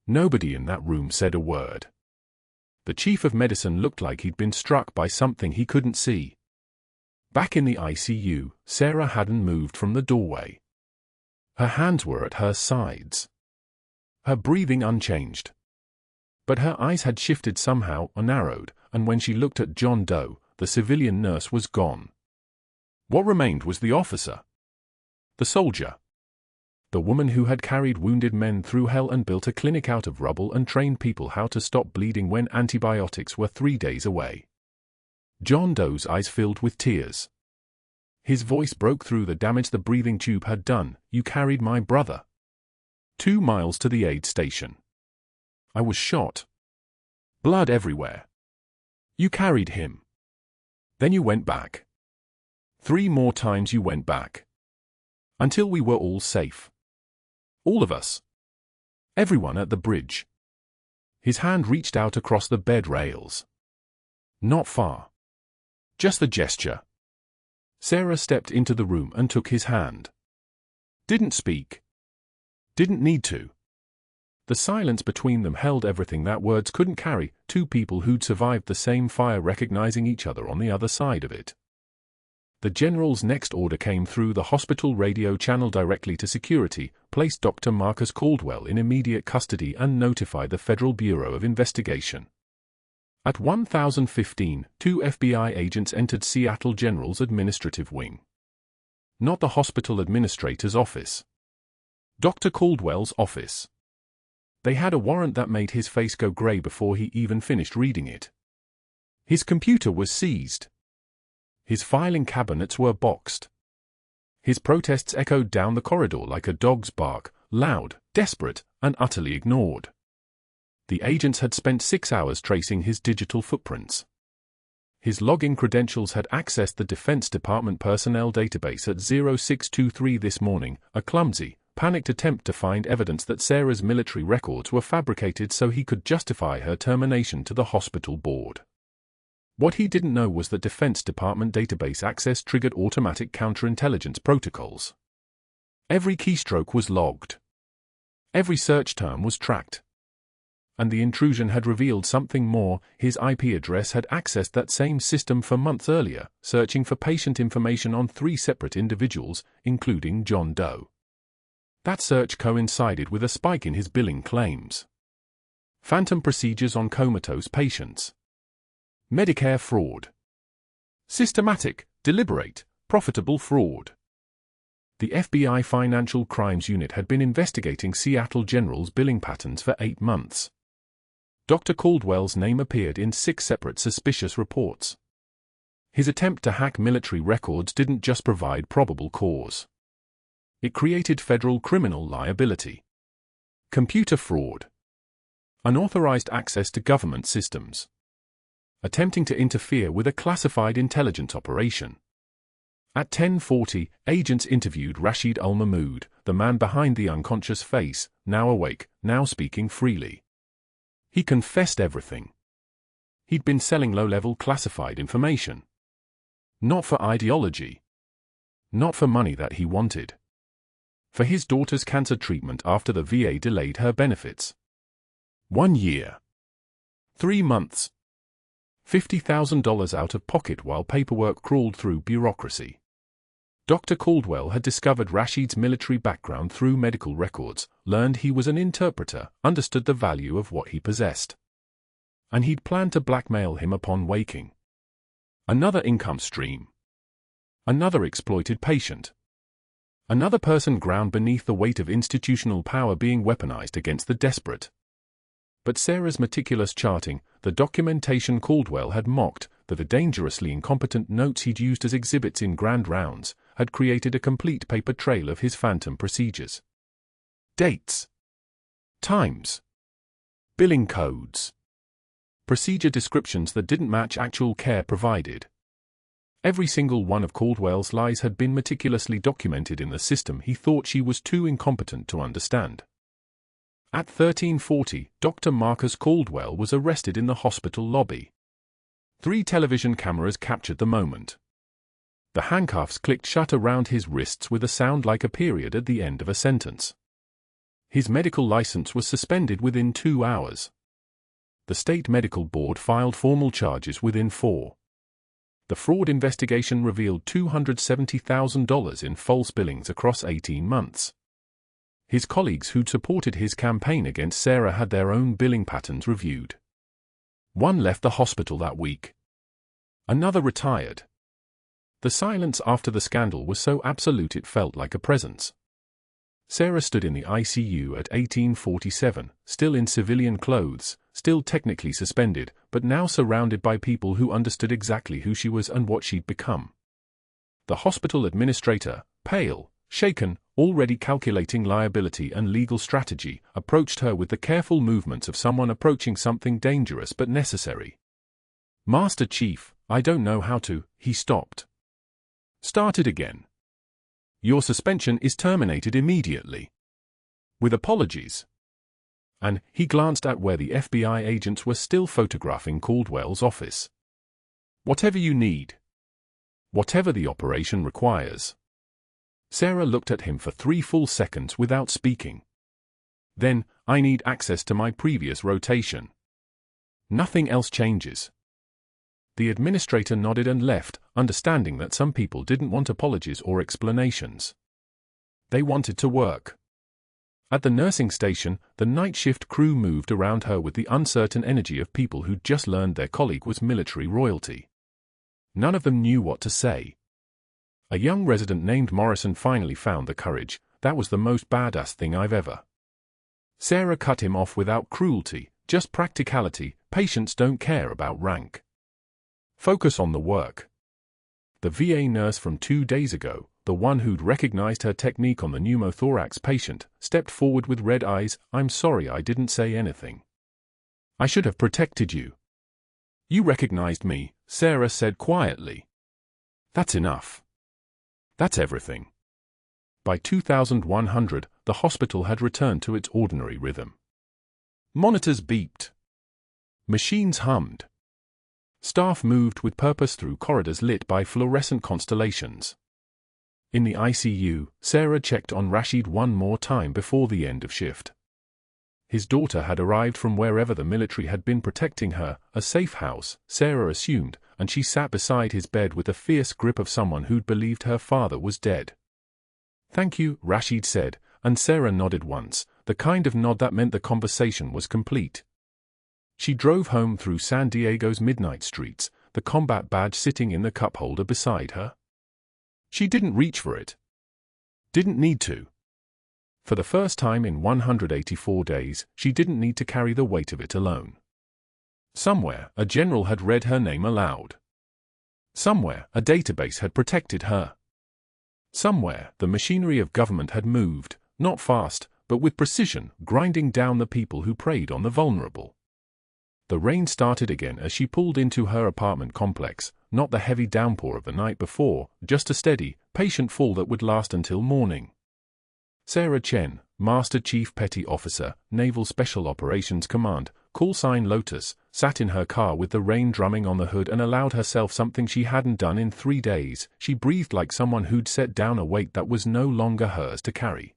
Nobody in that room said a word. The chief of medicine looked like he'd been struck by something he couldn't see. Back in the ICU, Sarah hadn't moved from the doorway. Her hands were at her sides. Her breathing unchanged. But her eyes had shifted somehow or narrowed, and when she looked at John Doe, the civilian nurse was gone. What remained was the officer. The soldier. The woman who had carried wounded men through hell and built a clinic out of rubble and trained people how to stop bleeding when antibiotics were 3 days away. John Doe's eyes filled with tears. His voice broke through the damage the breathing tube had done. "You carried my brother 2 miles to the aid station. I was shot. Blood everywhere. You carried him. Then you went back. 3 more times you went back. Until we were all safe. All of us. Everyone at the bridge." His hand reached out across the bed rails. Not far. Just the gesture. Sarah stepped into the room and took his hand. Didn't speak. Didn't need to. The silence between them held everything that words couldn't carry, 2 people who'd survived the same fire recognizing each other on the other side of it. The general's next order came through the hospital radio channel directly to security, place Dr. Marcus Caldwell in immediate custody and notify the Federal Bureau of Investigation. At 1015, 2 FBI agents entered Seattle General's administrative wing. Not the hospital administrator's office. Dr. Caldwell's office. They had a warrant that made his face go gray before he even finished reading it. His computer was seized. His filing cabinets were boxed. His protests echoed down the corridor like a dog's bark, loud, desperate, and utterly ignored. The agents had spent 6 hours tracing his digital footprints. His login credentials had accessed the Defense Department personnel database at 0623 this morning, a clumsy, panicked attempt to find evidence that Sarah's military records were fabricated so he could justify her termination to the hospital board. What he didn't know was that Defense Department database access triggered automatic counterintelligence protocols. Every keystroke was logged. Every search term was tracked. And the intrusion had revealed something more. His IP address had accessed that same system for months earlier, searching for patient information on 3 separate individuals, including John Doe. That search coincided with a spike in his billing claims. Phantom procedures on comatose patients. Medicare fraud. Systematic, deliberate, profitable fraud. The FBI Financial Crimes Unit had been investigating Seattle General's billing patterns for 8 months. Dr. Caldwell's name appeared in 6 separate suspicious reports. His attempt to hack military records didn't just provide probable cause. It created federal criminal liability. Computer fraud. Unauthorized access to government systems. Attempting to interfere with a classified intelligence operation. At 10:40, agents interviewed Rashid al-Mahmoud, the man behind the unconscious face, now awake, now speaking freely. He confessed everything. He'd been selling low-level classified information. Not for ideology. Not for money that he wanted. For his daughter's cancer treatment after the VA delayed her benefits. 1 year. 3 months. $50,000 out of pocket while paperwork crawled through bureaucracy. Dr. Caldwell had discovered Rashid's military background through medical records, learned he was an interpreter, understood the value of what he possessed. And he'd planned to blackmail him upon waking. Another income stream. Another exploited patient. Another person ground beneath the weight of institutional power being weaponized against the desperate. But Sarah's meticulous charting, the documentation Caldwell had mocked, the dangerously incompetent notes he'd used as exhibits in grand rounds, had created a complete paper trail of his phantom procedures. Dates. Times. Billing codes. Procedure descriptions that didn't match actual care provided. Every single one of Caldwell's lies had been meticulously documented in the system he thought she was too incompetent to understand. At 13:40, Dr. Marcus Caldwell was arrested in the hospital lobby. 3 television cameras captured the moment. The handcuffs clicked shut around his wrists with a sound like a period at the end of a sentence. His medical license was suspended within 2 hours. The state medical board filed formal charges within 4. The fraud investigation revealed $270,000 in false billings across 18 months. His colleagues who'd supported his campaign against Sarah had their own billing patterns reviewed. One left the hospital that week. Another retired. The silence after the scandal was so absolute it felt like a presence. Sarah stood in the ICU at 18:47, still in civilian clothes, still technically suspended, but now surrounded by people who understood exactly who she was and what she'd become. The hospital administrator, pale, shaken, already calculating liability and legal strategy, approached her with the careful movements of someone approaching something dangerous but necessary. "Master Chief, I don't know how to," he stopped. Started again. "Your suspension is terminated immediately. With apologies." And he glanced at where the FBI agents were still photographing Caldwell's office. "Whatever you need. Whatever the operation requires." Sarah looked at him for 3 full seconds without speaking. Then, "I need access to my previous rotation. Nothing else changes." The administrator nodded and left, understanding that some people didn't want apologies or explanations. They wanted to work. At the nursing station, the night shift crew moved around her with the uncertain energy of people who'd just learned their colleague was military royalty. None of them knew what to say. A young resident named Morrison finally found the courage. "That was the most badass thing I've ever." Sarah cut him off without cruelty, just practicality. Patients don't care about rank. Focus on the work. The VA nurse from 2 days ago, the one who'd recognized her technique on the pneumothorax patient, stepped forward with red eyes. "I'm sorry I didn't say anything." I should have protected you. You recognized me, Sarah said quietly. That's enough. That's everything. By 2100, the hospital had returned to its ordinary rhythm. Monitors beeped. Machines hummed. Staff moved with purpose through corridors lit by fluorescent constellations. In the ICU, Sarah checked on Rashid one more time before the end of shift. His daughter had arrived from wherever the military had been protecting her, a safe house, Sarah assumed, and she sat beside his bed with the fierce grip of someone who'd believed her father was dead. Thank you, Rashid said, and Sarah nodded once, the kind of nod that meant the conversation was complete. She drove home through San Diego's midnight streets, the combat badge sitting in the cup holder beside her. She didn't reach for it. Didn't need to. For the first time in 184 days, she didn't need to carry the weight of it alone. Somewhere, a general had read her name aloud. Somewhere, a database had protected her. Somewhere, the machinery of government had moved, not fast, but with precision, grinding down the people who preyed on the vulnerable. The rain started again as she pulled into her apartment complex, not the heavy downpour of the night before, just a steady, patient fall that would last until morning. Sarah Chen, Master Chief Petty Officer, Naval Special Operations Command, callsign Lotus, sat in her car with the rain drumming on the hood and allowed herself something she hadn't done in 3 days. She breathed like someone who'd set down a weight that was no longer hers to carry.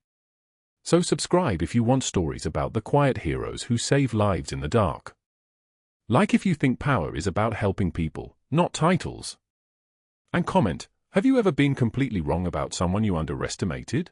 So subscribe if you want stories about the quiet heroes who save lives in the dark. Like if you think power is about helping people, not titles. And comment, have you ever been completely wrong about someone you underestimated?